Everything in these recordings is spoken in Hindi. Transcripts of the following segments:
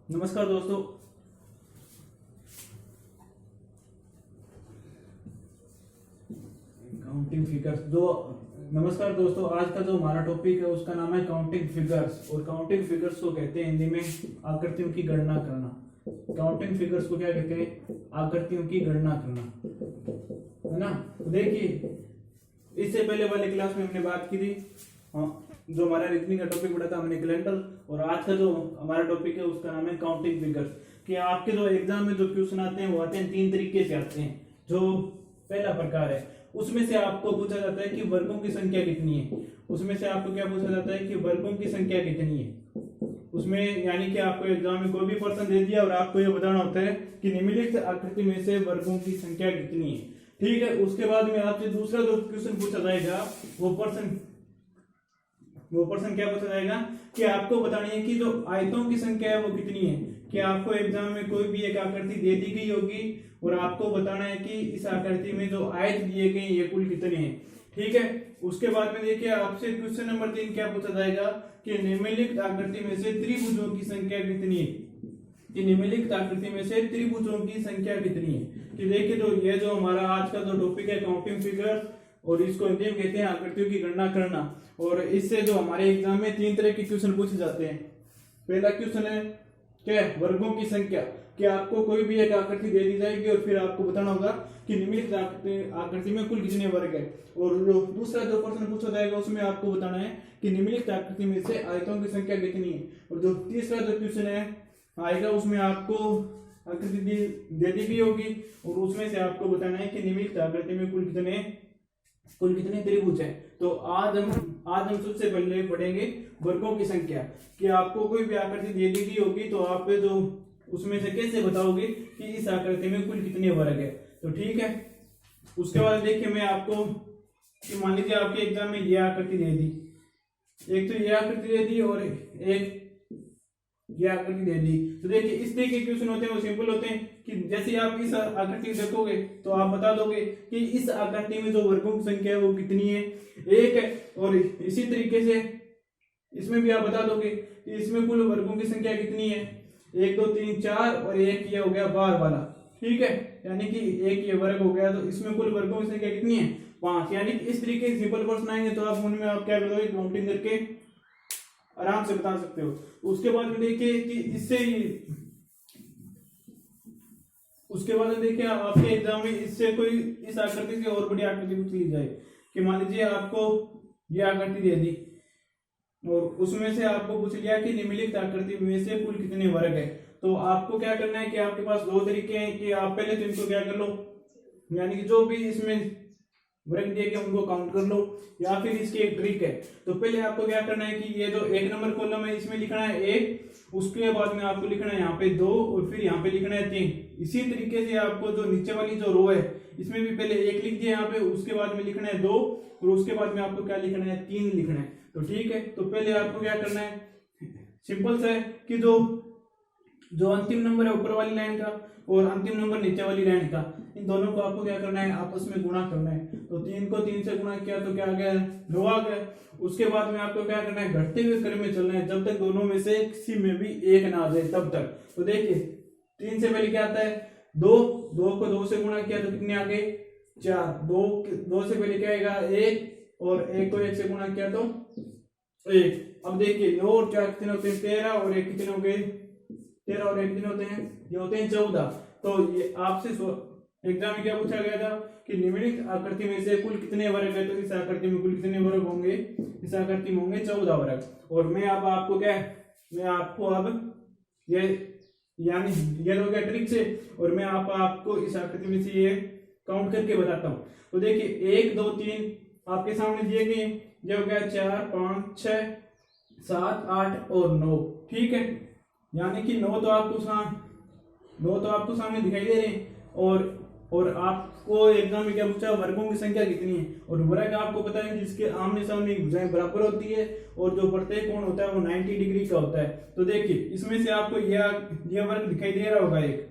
नमस्कार दोस्तों। काउंटिंग फिगर्स नमस्कार दोस्तों, आज का जो हमारा टॉपिक है उसका नाम है काउंटिंग फिगर्स। और काउंटिंग फिगर्स को कहते हैं हिंदी में आकृतियों की गणना करना। काउंटिंग फिगर्स को क्या कहते हैं? आकृतियों की गणना करना, है ना। तो देखिए, इससे पहले वाले क्लास में हमने बात की थी, जो हमारा रीजनिंग का टॉपिक पढ़ा था हमने कैलेंडर, और आज का जो हमारा टॉपिक है उसका नाम है काउंटिंग फिगर्स। कि आपके जो एग्जाम में जो क्वेश्चन आते हैं वो आते हैं तीन तरीके से आते हैं। जो पहला प्रकार है उसमें से आपको पूछा जाता है कि वर्गों की संख्या कितनी है। उसमें से आपको क्या पूछा जाता है कि वर्गों की संख्या कितनी है। उसमें यानी कि आपको एग्जाम में कोई भी प्रश्न दे दिया और आपको ये बताना होता है कि निम्नलिखित आकृति में से वर्गों की संख्या कितनी है। ठीक है, उसके बाद में आपसे दूसरा जो क्वेश्चन पूछा जाएगा वो प्रश्न क्या पूछा जाएगा कि आपको बतानी है कि जो आयतों की संख्या है वो कितनी है। कि आपको एग्जाम में कोई भी एक आकृति दे दी गई होगी और आपको बताना है कि इस आकृति में जो आयत दिए गए ये कुल कितने हैं। ठीक है, उसके बाद में देखिए आपसे क्वेश्चन नंबर 3 क्या पूछा जाएगा कि निम्नलिखित आकृति में से त्रिभुजों की संख्या कितनी है। कि निम्नलिखित आकृति में से त्रिभुजों की संख्या कितनी है। कि देखिए, तो ये जो हमारा आज का जो टॉपिक है काउंटिंग फिगर, और इसको हिंदी में कहते हैं आकृतियों की गणना करना। और इससे जो हमारे एग्जाम में तीन तरह के क्वेश्चन पूछे जाते हैं। पहला क्वेश्चन है क्या? वर्गों की संख्या। कि आपको कोई भी एक आकृति दे दी जाएगी और फिर आपको बताना होगा कि निम्नलिखित आकृति में कुल कितने वर्ग है। और दूसरा जो प्रश्न पूछा जाएगा उसमें आपको बताना है कि निम्नलिखित आकृति में से आयतों की संख्या कितनी है। और जो तीसरा जो क्वेश्चन है आएगा उसमें आपको आकृति दे दी गई होगी और उसमें से आपको बताना है कि निम्नलिखित आकृति में कुल कितने त्रिभुज है। तो आज हम सबसे पहले पढ़ेंगे वर्गों की संख्या। कि आपको कोई भी आकृति दे दी गई होगी तो आप जो उसमें से कैसे बताओगे कि इस आकृति में कुल कितने वर्ग है। तो ठीक है, उसके बाद देखिए मैं आपको मान लीजिए आपके एग्जाम में ये आकृति दे दी, एक तो ये आकृति दे दी और एक ये आकृति दे दी। तो देखिए इस तरह के क्वेश्चन होते हैं वो सिंपल होते हैं कि जैसे आप इस आकृति देखोगे तो आप बता दोगे कि इस आकृति में जो वर्गों की संख्या है वो कितनी है, एक है। और इसी तरीके से इसमें भी आप बता दोगे कि इसमें कुल वर्गों की संख्या कितनी है, 1 2 3 4, और एक ये हो गया बार वाला। ठीक है, यानी कि एक ये वर्ग हो गया, तो इसमें कुल वर्गों की संख्या कितनी है, 5। यानी कि इस तरीके के सिंपल प्रश्न आएंगे तो आप उनमें आप क्या करोगे, काउंटिंग करके आराम से बता सकते हो। उसके बाद में देखिए कि उसके बाद देखिए आपके एग्जाम में इससे कोई इस आकृति से और बड़ी आकृति पूछ ली जाए। कि मान लीजिए आपको ये आकृति दे दी और उसमें से आपको पूछ लिया कि निम्नलिखित आकृति में से कुल कितने वर्ग है। तो आपको क्या करना है कि आपके पास दो तरीके हैं कि आप पहले तो इनको क्या कर लो, यानी कि जो भी इसमें वर्ग दिए गए उनको काउंट कर लो, या फिर इसकी एक ट्रिक है। तो पहले आपको क्या करना है कि ये जो 1 नंबर कॉलम है इसमें लिखना है 1, उसके बाद में आपको लिखना है यहाँ पे 2 और फिर यहाँ पे लिखना है 3। इसी तरीके से आपको जो नीचे वाली जो रो है इसमें भी पहले 1 लिख दिया यहाँ पे, उसके बाद में लिखना है 2 और उसके बाद में आपको क्या लिखना है, 3 लिखना है। तो ठीक है, तो पहले आपको क्या करना है, सिंपल सा है कि जो अंतिम नंबर है ऊपर वाली लाइन का और अंतिम नंबर नीचे वाली लाइन का, इन दोनों को आपको क्या करना है, आपस में गुणा करना है। तो 3 को 3 से गुणा किया तो क्या आ गया, 9 आ गया। उसके बाद में आपको क्या करना है, घटते हुए क्रम में चलना है जब तक दोनों में से किसी में भी एक ना आ जाए तब तक। तो देखिए 3 से पहले क्या आता है, 2 को 2 से गुणा किया तो कितने आ गए, 4। 2 से पहले क्या आएगा, 1, और 1 को 1 से गुणा किया तो 1। अब देखिए 9 और 4 कितने होते हैं, 13, और 1 कितने हो गए, 13 और 1 कितने होते हैं, ये होते हैं 14। तो ये आपसे एग्जाम में क्या पूछा गया था कि निम्नलिखित आकृति में से कुल कितने वर्ग है। तो इस आकृति में कुल कितने वर्ग होंगे, इस आकृति में होंगे 14 वर्ग। और मैं अब आपको अब ये यानी ये हो गया ट्रिक से, और मैं आपको इस आकृति में से ये काउंट करके बताता हूँ। तो देखिए 1 2 3 आपके सामने दिए गए, ये हो गया 4 5 6 7 8 और 9। ठीक है, यानी कि 9 तो आपको सामने दिखाई दे रहे हैं। और आपको एग्जाम में क्या पूछा, वर्गों की संख्या कितनी है। और वर्ग आपको पता है जिसके आमने सामने भुजाएं बराबर होती है और जो प्रत्येक कोण होता है वो 90 डिग्री का होता है। तो देखिए इसमें से आपको यह वर्ग दिखाई दे रहा होगा, एक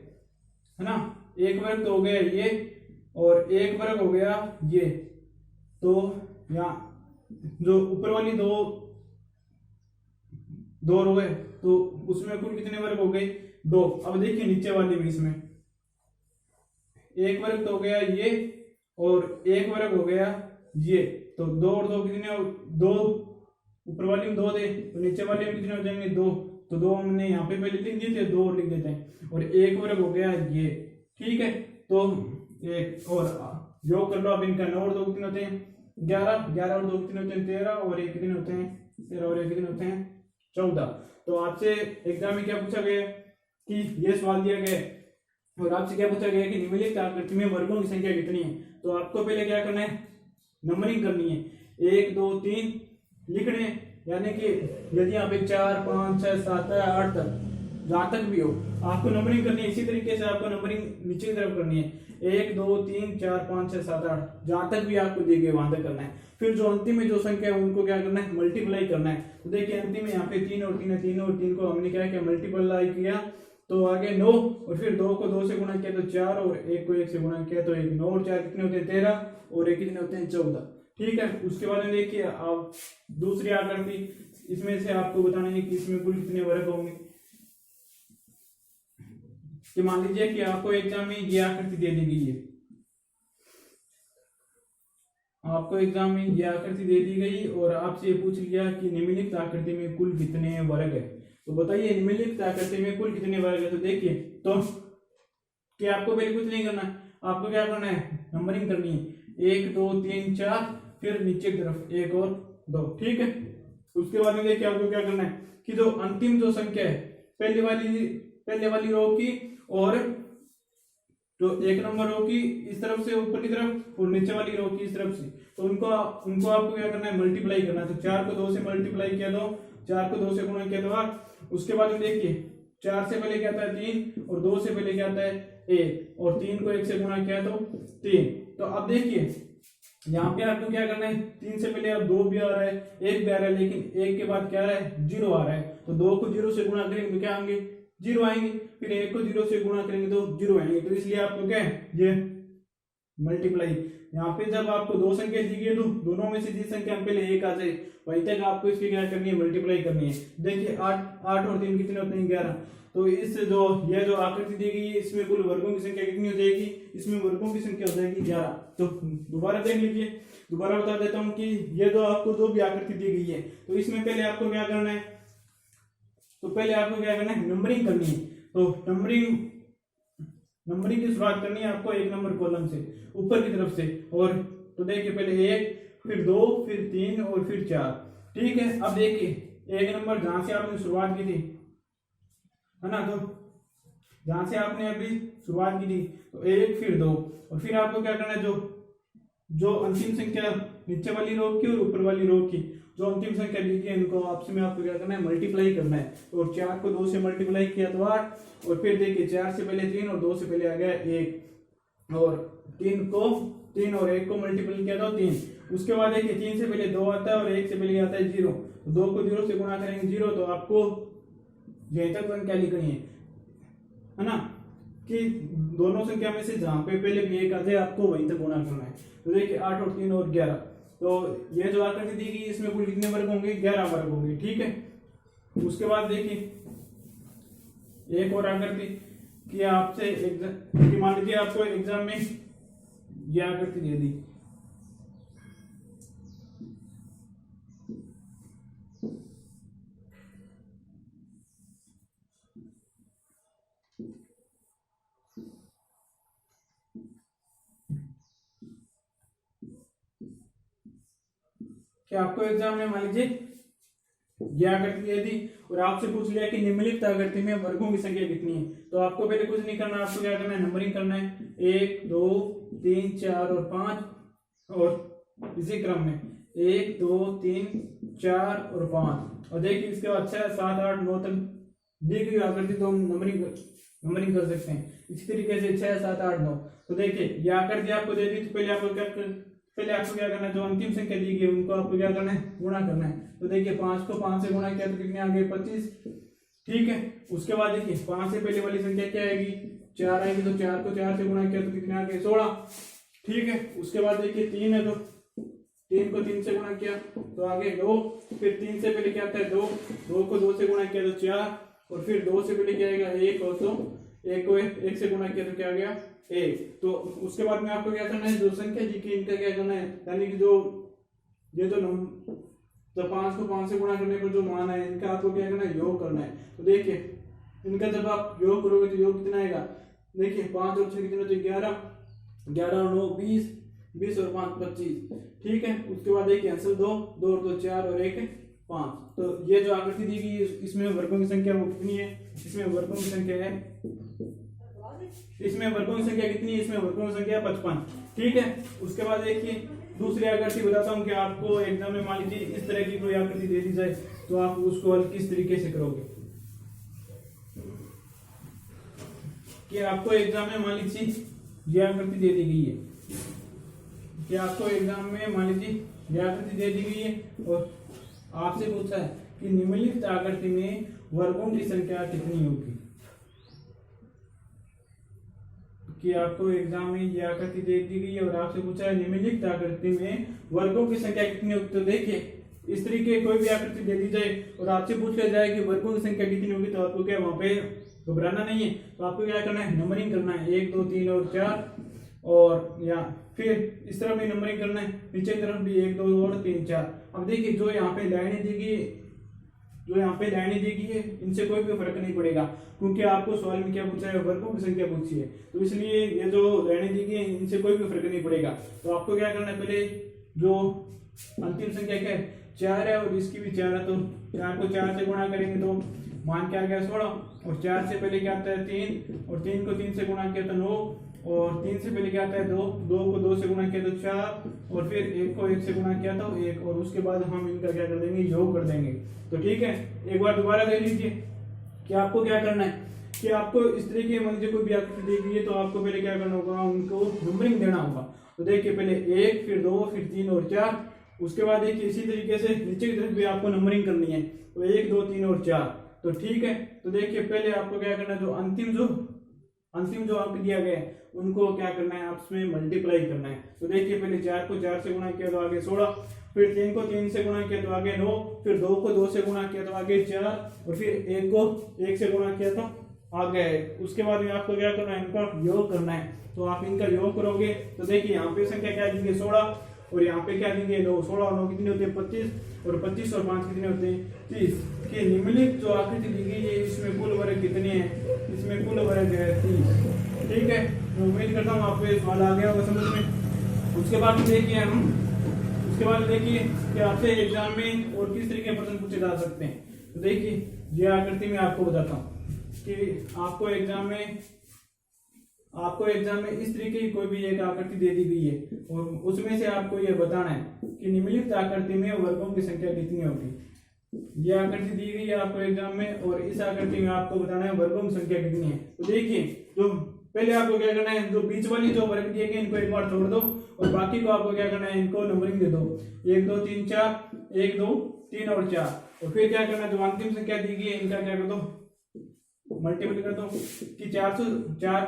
है ना, एक वर्ग तो हो गया ये और एक वर्ग हो गया ये। तो यहाँ जो ऊपर वाली दो 2 रो है, तो उसमें कुल कितने वर्ग हो गए? 2। अब देखिए नीचे वाले में इसमें एक वर्ग तो हो गया ये, और एक वर्ग हो गया ये, तो 2 और 2 कितने? 2। ऊपर वाले में 2 थे, तो नीचे वाले में कितने हो जाएंगे? 2। तो 2 हमने यहाँ पे पहले लिख दिए थे, 2 और लिख देते हैं, और एक वर्ग हो गया ये। ठीक है, तो एक और योग कर लो अब इनका। 9 और 2 कितने होते हैं? 11। 11 और 2 कितने होते हैं? 13। और एक कितने होते हैं? 13 और एक कितने होते हैं? 14। तो आपसे एग्जाम में क्या पूछा गया कि ये सवाल दिया गया है, और आपसे क्या पूछा गया कि निम्नलिखित आकृति में वर्गों की संख्या कितनी है। तो आपको पहले क्या करना है? नंबरिंग करनी है, 1 2 3 लिखने, यानी कि यदि यहाँ पे 4 5 6 7 8 तक जहां तक भी हो आपको नंबरिंग करनी है। इसी तरीके से आपको नंबरिंग नीचे की तरफ करनी है, 1 2 3 4 5 6 7 8 जहां तक भी आपको दी गई वहां तक करना है। फिर जो अंतिम में जो संख्या है उनको क्या करना है? मल्टीप्लाई करना है। तो देखिए अंतिम में यहाँ पे 3 और 3 है, 3 और 3 को हमने क्या किया? मल्टीप्लाई किया, तो आगे 9, और फिर 2 को 2 से गुणा किया तो 4, और 1 को 1 से गुणा किया तो 1। 9 और 4 कितने होते हैं? 13, और 1 कितने होते हैं? 14। ठीक है, उसके बाद में देखिए आप दूसरी आकृति, इसमें से आपको बताना है कि इसमें कुल कितने वर्ग होंगे। कि मान लीजिए कि आपको एग्जाम में ये आकृति दे दी गई है, आपको एग्जाम में ये आकृति दे दी गई और आपसे ये पूछ लिया कि निम्नलिखित आकृति में कुल कितने वर्ग है। तो बताइए निम्नलिखित आकृति में कुल कितने वर्ग है। तो देखिए तो कि आपको पहले कुछ नहीं करना है, आपको क्या करना है? नंबरिंग करनी है, 1 2 3 4, फिर नीचे की तरफ 1 और 2। ठीक है, उसके बाद में देखिए आपको क्या करना है कि जो अंतिम जो संख्या है पहले वाली रो की, और जो 1 नंबर रो की इस तरफ से ऊपर की तरफ, और नीचे वाली रो की इस तरफ से, तो उनको आपको क्या करना है? मल्टीप्लाई करना है। तो 4 को 2 से मल्टीप्लाई किया तो 4 को 2 से गुणा किया तो 8। उसके बाद में देखिए 4 से पहले क्या आता है? 3, और 2 से पहले क्या आता है? 1, और 3 को 1 से गुणा किया तो 3। तो अब देखिए यहाँ पे आपको क्या करना है? 3 से पहले अब 2 भी आ रहा है, 1 भी आ रहा है, लेकिन 1 के बाद क्या आ रहा है? 0 आ रहा है। तो 2 को 0 से गुणा करेंगे तो क्या आएंगे? 0 आएंगे। फिर 1 को 0 से गुणा करेंगे तो 0 आएंगे। तो इसलिए आपको क्या है? ये मल्टीप्लाई। यहाँ पे जब आपको 2 संख्या दी गई है तो दोनों में से जिस संख्या में पहले 1 आ जाए वहीं तक आपको इसकी क्या करनी है? मल्टीप्लाई करनी है। देखिए 8 और 3 कितने होते हैं? 11। तो इस जो आकृति दी गई है इसमें कुल वर्गों की संख्या कितनी हो जाएगी? इसमें वर्गों की संख्या हो जाएगी 11। तो दोबारा देख लीजिए, दोबारा बता देता हूँ कि ये जो आपको जो भी आकृति दी गई है, तो इसमें पहले आपको क्या करना है? तो पहले आपको क्या करना है? नंबरिंग करनी है। तो नंबरिंग की शुरुआत करनी है आपको 1 नंबर कॉलम से ऊपर की तरफ से। और तो देखिए पहले 1, फिर 2, फिर 3 और फिर 4। ठीक है, अब देखिए 1 नंबर जहां से आपने शुरुआत की थी, है ना, तो जहां से आपने अभी शुरुआत की थी तो 1, फिर 2, और फिर आपको क्या करना है? जो अंतिम संख्या नीचे वाली रो की और ऊपर वाली रो की जो अंतिम संख्या ली गई है इनको आपस में आपको क्या करना है? मल्टीप्लाई करना है। और 4 को 2 से मल्टीप्लाई किया तो 8, और फिर देखिए 4 से पहले 3 और 2 से पहले आ गया 1, और 3 और 1 को मल्टीप्लाई किया तो 3। उसके बाद देखिए 3 से पहले 2 आता है और 1 से पहले आता है 0। तो 2 को 0 से गुणा करेंगे 0, तो आपको यहीं तक संख्या लिखनी है ना, कि दोनों संख्या में से जहां पे पहले भी 1 आ जाए आपको वहीं तक गुणा करना है। तो देखिए 8 और 3 और 11, तो ये जो आकृति दी गई इसमें कुल कितने वर्ग होंगे? 11 वर्ग होंगे। ठीक है, उसके बाद देखिए एक और आकृति कि आपसे मान लीजिए आपको एग्जाम में ये आकृति दे दी, कि आपको एग्जाम में मान लीजिए ये आकृति दे दी और आपसे पूछ लिया कि निम्नलिखित आकृति में वर्गों की संख्या कितनी है। तो आपको पहले कुछ नहीं करना, आपको क्या करना है? नंबरिंग करना है, 1 2 3 4 और 5, और इसी क्रम में 1 2 3 4 और 5, और देखिए इसके बाद 6 7 8 9 तक दी गई आकृति तो हम नंबरिंग कर सकते हैं। इसी तरीके से 6 7 8 9। तो देखिए ये आकृति आपको दे दी तो पहले आपको क्या करना है? जो अंतिम संख्या दी गई उनको आपको क्या करना है? गुणा करना है। तो देखिए 5 को 5 से गुणा किया तो कितने आ गए? 25। ठीक है, उसके बाद देखिए 5 से पहले वाली संख्या क्या आएगी? 4 आएगी, तो 4 को 4 से गुणा किया तो कितने आ गए? 16। ठीक है, उसके बाद देखिए 3 है तो 3 को 3 से गुणा किया तो आगे 2, फिर 3 से पहले क्या आता है 2, 2 को 2 से गुणा किया तो 4, और फिर 2 से पहले क्या आएगा 1, और तो 1 को 1 से गुणा किया तो क्या आ गया 1। तो उसके बाद में आपको क्या करना है, जो संख्या जी की इनका क्या करना है, यानी कि जो ये तो 5 को 5 से गुणा करने पर जो मान है इनका आपको क्या करना है, योग करना है। तो देखिए इनका जब आप योग करोगे तो योग कितना आएगा, देखिए 5 और 6 कितने, तो 11, 11 और 9 20, 20 और 5 25, ठीक है। उसके बाद देखिए आंसर 2, 2 और 2 4 और 1 5। तो ये जो आकृति दी गई इसमें वर्गों की संख्या वो कितनी है, इसमें वर्गों की संख्या है, इसमें वर्गों की संख्या कितनी है, इसमें वर्गों की संख्या 55, ठीक है। उसके बाद देखिए दूसरी आकृति बताता हूँ कि आपको एग्जाम में मान लीजिए इस तरह की कोई आकृति दे दी जाए तो आप उसको हल किस तरीके से करोगे। कि आपको एग्जाम में मान लीजिए यह आकृति दे दी गई है, कि आपको एग्जाम में मान लीजिए यह आकृति दे दी गई है और आपसे पूछा है कि निम्नलिखित आकृति में वर्गों की संख्या कितनी होगी। कि आपको एग्जाम में यह आकृति दे दी गई है और आपसे पूछा है निम्नलिखित आकृति में वर्गों की संख्या कितनी होगी। तो देखिए इस तरीके कोई भी आकृति दे दी जाए और आपसे पूछ लिया जाए कि वर्गों की संख्या कितनी होगी, तो आपको क्या वहां पे घबराना नहीं है। तो आपको क्या करना है, नंबरिंग करना है 1 2 3 और 4, और या फिर इस तरफ भी नंबरिंग करना है, नीचे की तरफ भी 1 2 और 3 4। अब देखिए जो यहाँ पे लाइनें दी गई, जो यहाँ पे लाइनें दी गई है इनसे कोई भी फर्क नहीं पड़ेगा, क्योंकि आपको सवाल में क्या पूछा है, वर्गों की संख्या पूछी है। तो इसलिए ये जो लाइनें दी गई है इनसे कोई भी फर्क नहीं पड़ेगा। तो आपको क्या करना है, पहले जो अंतिम संख्या क्या है 4 है और इसकी भी 4 है, तो 4 को 4 से गुणा करेंगे तो मान क्या आ गया 16, और 4 से पहले क्या आता है 3, और 3 को 3 से गुणा किया तो 9, और 3 से पहले क्या आता है 2, 2 को 2 से गुणा किया तो 4, और फिर 1 को 1 से गुणा किया तो 1, और उसके बाद हम इनका क्या कर देंगे, योग कर देंगे। तो ठीक है, एक बार दोबारा देख लीजिए कि आपको क्या करना है, कि आपको इस तरीके मान लीजिए कोई भी आकृति दी गई है तो आपको पहले क्या करना होगा, उनको नंबरिंग देना होगा। तो देखिए पहले 1, फिर 2, फिर 3 और 4, उसके बाद देखिए इसी तरीके से नीचे की तरफ भी आपको नंबरिंग करनी है, तो 1 2 3 और 4। तो ठीक है, तो देखिए पहले आपको क्या करना है, जो अंतिम जो अंक दिया गया है उनको क्या करना है, आपस में मल्टीप्लाई करना है। तो देखिए पहले 4 को 4 से गुणा किया तो आगे 16, फिर 3 को 3 से गुणा किया तो आगे 9, फिर 2 को 2 से गुणा किया तो आगे 4, और फिर 1 को 1 से गुणा किया तो आगे। उसके बाद में आपको क्या करना है, इनका योग करना है। तो आप इनका योग करोगे तो देखिए यहाँ पे संख्या क्या देंगे 16, और यहाँ पे क्या देंगे 9, 16 और 9 कितने होते हैं 25, और 25 और 5 कितने होते हैं 30। कि निम्नलिखित जो आकृति दी गई है इसमें कुल वर्ग कितने हैं, इसमें कुल वर्ग है 30। ठीक है, मैं उम्मीद करता हूँ आपको ये सवाल आ गया होगा समझ में। उसके बाद देखिए कि आपसे एग्जाम में और किस तरीके के प्रश्न पूछे जा सकते हैं। तो देखिए ये आकृति में आपको बताता हूँ कि आपको एग्जाम में इस तरीके की कोई भी एक आकृति दे दी गई है और उसमें से आपको ये बताना है कि निम्नलिखित आकृति में वर्गों की संख्या कितनी होगी। ये आकृति दी गई है आपको एग्जाम में और इस आकृति में आपको बताना है वर्गों की संख्या कितनी है। तो देखिए जो पहले आपको क्या करना है, जो बीच वाली जो वर्ग दिए गए इनको एक बार छोड़ दो और बाकी को आपको क्या करना है, इनको नंबरिंग दे दो 1 2 3 4, 1 2 3 और 4। और फिर क्या करना है, जो अंतिम संख्या दी गई है इनका क्या कर दो, मल्टीपल कर दो। कि 4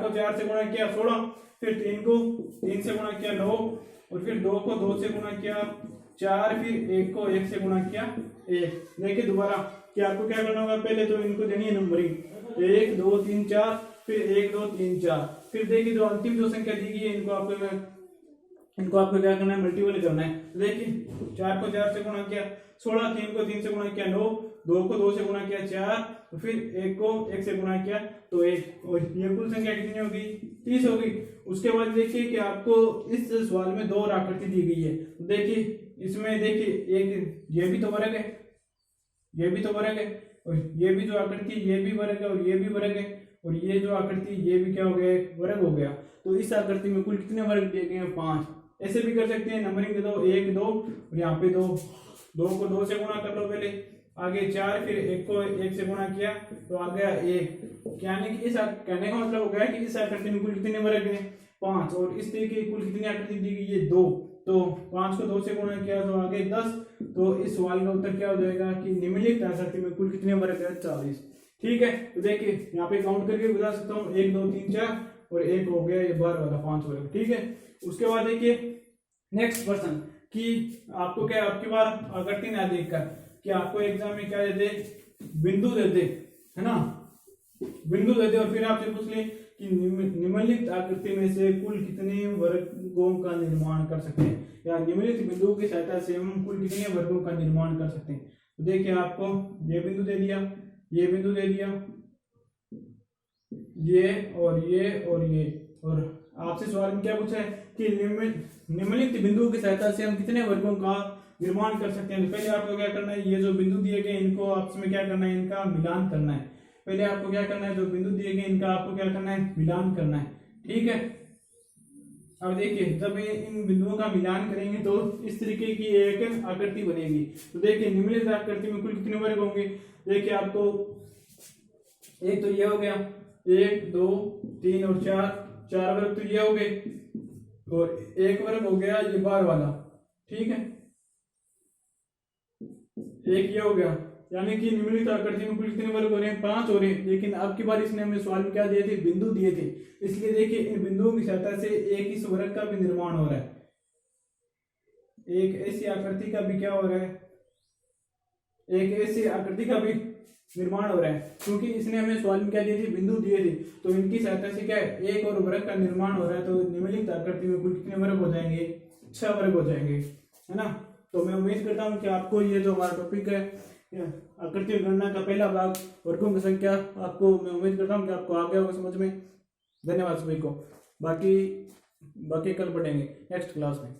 को 4 से गुणा किया 16, फिर 3 को 3 से गुणा किया 9, और फिर 2 को 2 से गुणा किया 4, फिर 1 को 1 से गुणा किया 1। देखिए दोबारा कि आपको क्या करना होगा, पहले तो इनको देनी है नंबरिंग 1 2 3 4, फिर 1 2 3 4। फिर देखिए जो अंतिम जो संख्या दी गई है इनको आपको क्या करना है, मल्टीपल करना है। देखिए 4 को 4 से गुणा किया 16, 3 को 3 से गुणा किया 9, 2 को 2 से गुणा किया 4, तो फिर 1 को 1 से गुणा किया तो 1, और ये कुल संख्या कितनी होगी 30 होगी। उसके बाद देखिए कि आपको इस सवाल में 2 आकृति दी गई है। देखिए इसमें देखिए एक ये भी तो वर्ग है, ये भी तो वर्ग है, और ये भी जो आकृति ये भी वर्ग है, और ये भी वर्ग है, और ये जो आकृति ये भी क्या हो गया, वर्ग हो गया। तो इस आकृति में कुल कितने वर्ग दिए गए हैं 5। ऐसे भी कर सकते हैं, नंबरिंग दे दो 1 2, और यहाँ पे 2 को 2 से गुणा कर लो पहले, आगे 4, फिर 1 को 1 से गुणा किया तो आ गया 1। यानी कि इस कहने का मतलब हो गया कि इस आकृति में कुल कितने वर्ग हैं 5, और इस तरीके की कुल कितनी आकृति दी गई है 2। तो 5 को 2 से गुणा किया तो आगे 10। तो इस सवाल का उत्तर क्या हो जाएगा कि निम्नलिखित आकृति में कुल कितने वर्ग है 40। ठीक है, तो देखिए यहाँ पे काउंट करके बता सकता हूँ 1 2 3 4, और 1 हो गया ये 12 वाला 5 वर्ग। ठीक है, उसके बाद देखिए नेक्स्ट प्रश्न कि आपको क्या आपकी बार आकृति ना देखकर कि आपको एग्जाम में क्या देते, बिंदु देते, है ना, बिंदु देते और फिर आपसे पूछ ले कि निम्नलिखित आकृति में से कुल कितने वर्गों का निर्माण कर सकते हैं, या निम्नलिखित बिंदुओं की सहायता से हम कुल कितने वर्गों का निर्माण कर सकते हैं। तो देखिए आपको ये बिंदु दे दिया, ये बिंदु दे दिया, ये और ये और ये, और आपसे सवाल में क्या पूछा है कि निम्नलिखित बिंदुओं की सहायता से हम कितने वर्गों का निर्माण कर सकते हैं। तो पहले आपको क्या करना है, ये जो बिंदु दिए गए इनको आपस में क्या करना है, इनका मिलान करना है। पहले आपको क्या करना है, जो बिंदु दिए गए इनका आपको क्या करना है, मिलान करना है, ठीक है। अब देखिए जब इन बिंदुओं का मिलान करेंगे तो इस तरीके की एक आकृति बनेगी। तो देखिए निम्नलिखित आकृति में कुल कितने वर्ग होंगे, देखिए आपको एक तो ये हो गया, 1 2 3 और 4 वर्ग तो ये हो गए, और एक वर्ग हो गया ये बाहर वाला, ठीक है, एक ये हो गया, यानी कि निम्नलिखित आकृति में कुल कितने वर्ग हो रहे हैं, 5 हो रहे हैं। लेकिन अब की बार इसने हमें सवाल में क्या दिए थे, बिंदु दिए थे, इसलिए देखिए इन बिंदुओं की सहायता से एक इस वर्ग का भी निर्माण हो रहा है, एक ऐसी आकृति का भी क्या हो रहा है, एक ऐसी आकृति का भी निर्माण हो रहा है, क्योंकि इसने हमें सवाल में क्या दिए थे, बिंदु दिए थे। तो इनकी सहायता से क्या है, एक और वर्ग का निर्माण हो रहा है। तो निम्नलिखित आकृति में कुल कितने वर्ग हो जाएंगे, 6 वर्ग हो जाएंगे, है ना। तो मैं उम्मीद करता हूँ कि आपको ये जो हमारा टॉपिक है आकृति गणना का पहला भाग वर्गों की संख्या, आपको मैं उम्मीद करता हूँ कि आपको आ गया होगा समझ में। धन्यवाद सभी को, बाकी कल पढ़ेंगे नेक्स्ट क्लास में।